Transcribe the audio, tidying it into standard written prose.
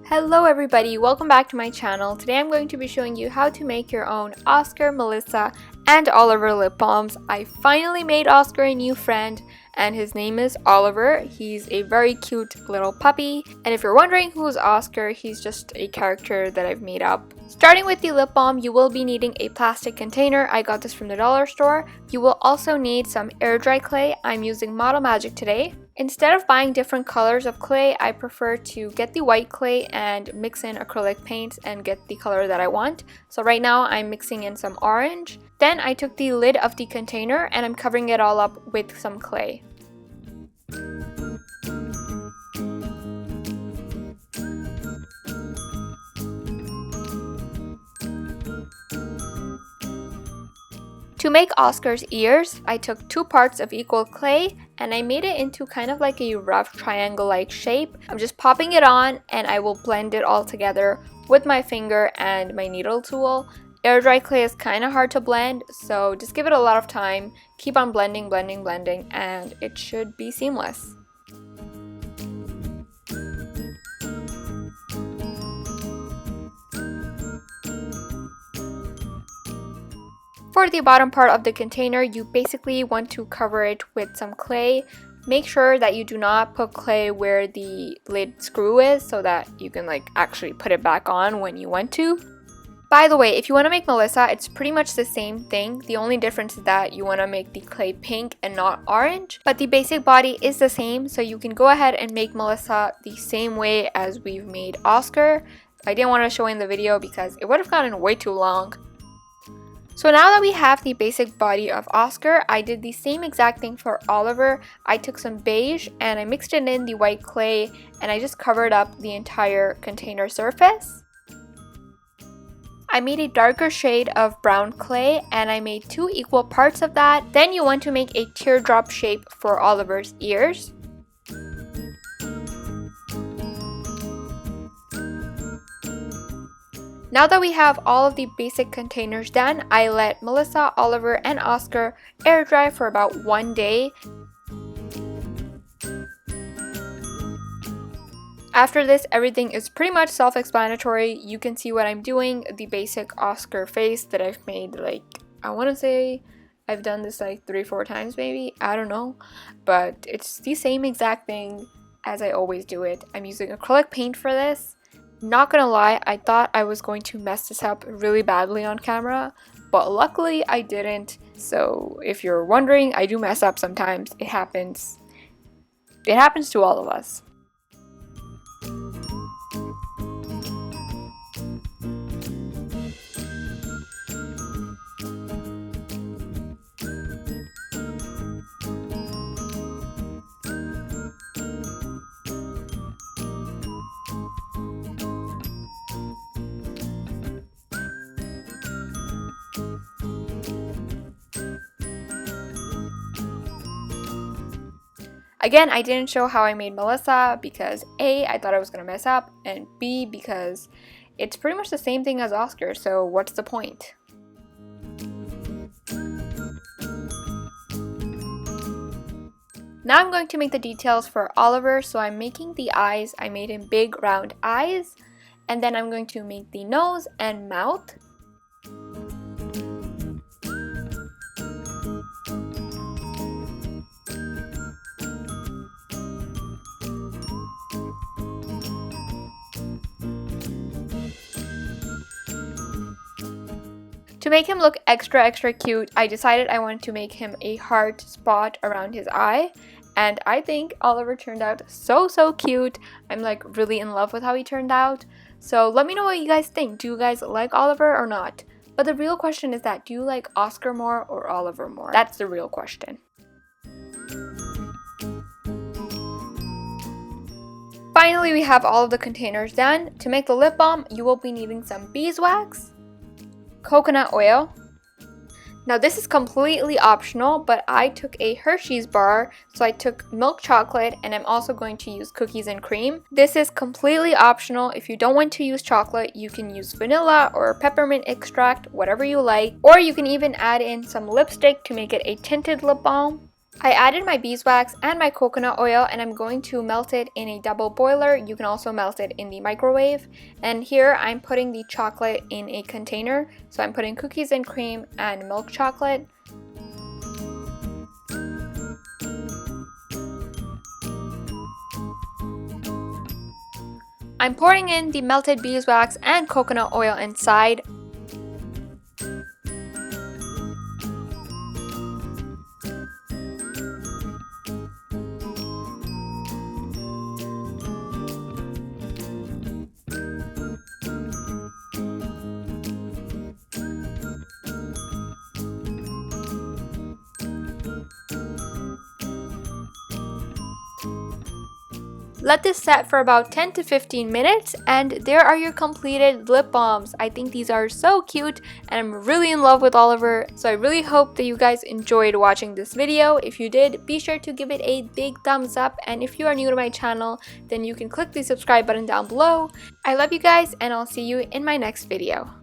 Hello everybody, welcome back to my channel. Today I'm going to be showing you how to make your own Oscar, Melissa, and Oliver lip balms. I finally made Oscar a new friend and his name is Oliver. He's a very cute little puppy. And if you're wondering who's Oscar, he's just a character that I've made up. Starting with the lip balm, you will be needing a plastic container. I got this from the dollar store. You will also need some air dry clay. I'm using Model Magic today. Instead of buying different colors of clay, I prefer to get the white clay and mix in acrylic paint and get the color that I want. So right now I'm mixing in some orange. Then I took the lid of the container and I'm covering it all up with some clay. To make Oscar's ears, I took 2 parts of equal clay and I made it into kind of like a rough triangle-like shape. I'm just popping it on and I will blend it all together with my finger and my needle tool. Air dry clay is kind of hard to blend, so just give it a lot of time. Keep on blending, and it should be seamless. For the bottom part of the container, you basically want to cover it with some clay. Make sure that you do not put clay where the lid screw is so that you can actually put it back on when you want to. By the way, if you want to make Melissa, it's pretty much the same thing. The only difference is that you want to make the clay pink and not orange. But the basic body is the same, so you can go ahead and make Melissa the same way as we've made Oscar. I didn't want to show in the video because it would have gotten way too long. So now that we have the basic body of Oscar, I did the same exact thing for Oliver. I took some beige and I mixed it in the white clay and I just covered up the entire container surface. I made a darker shade of brown clay and I made 2 equal parts of that. Then you want to make a teardrop shape for Oliver's ears. Now that we have all of the basic containers done, I let Melissa, Oliver, and Oscar air dry for about 1 day. After this, everything is pretty much self-explanatory. You can see what I'm doing, the basic Oscar face that I've made, I want to say I've done this 3-4 times maybe, I don't know. But it's the same exact thing as I always do it. I'm using acrylic paint for this. Not gonna lie, I thought I was going to mess this up really badly on camera, but luckily I didn't. So if you're wondering, I do mess up sometimes. It happens. It happens to all of us. Again, I didn't show how I made Melissa because A, I thought I was going to mess up, and B, because it's pretty much the same thing as Oscar, so what's the point? Now I'm going to make the details for Oliver, so I'm making the eyes. I made him big round eyes, and then I'm going to make the nose and mouth. To make him look extra cute, I decided I wanted to make him a heart spot around his eye, and I think Oliver turned out so cute. I'm really in love with how he turned out. So let me know what you guys think. Do you guys like Oliver or not? But the real question is that, do you like Oscar more or Oliver more? That's the real question. Finally, we have all of the containers done. To make the lip balm, you will be needing some beeswax, coconut oil, Now this is completely optional, but I took a Hershey's bar, so I took milk chocolate, and I'm also going to use cookies and cream. This is completely optional. If you don't want to use chocolate, you can use vanilla or peppermint extract, whatever you like, or you can even add in some lipstick to make it a tinted lip balm. I added my beeswax and my coconut oil, and I'm going to melt it in a double boiler. You can also melt it in the microwave. And here I'm putting the chocolate in a container. So I'm putting cookies and cream and milk chocolate. I'm pouring in the melted beeswax and coconut oil inside. Let this set for about 10 to 15 minutes, and there are your completed lip balms. I think these are so cute, and I'm really in love with Oliver, so I really hope that you guys enjoyed watching this video. If you did, be sure to give it a big thumbs up, and if you are new to my channel, then you can click the subscribe button down below. I love you guys, and I'll see you in my next video.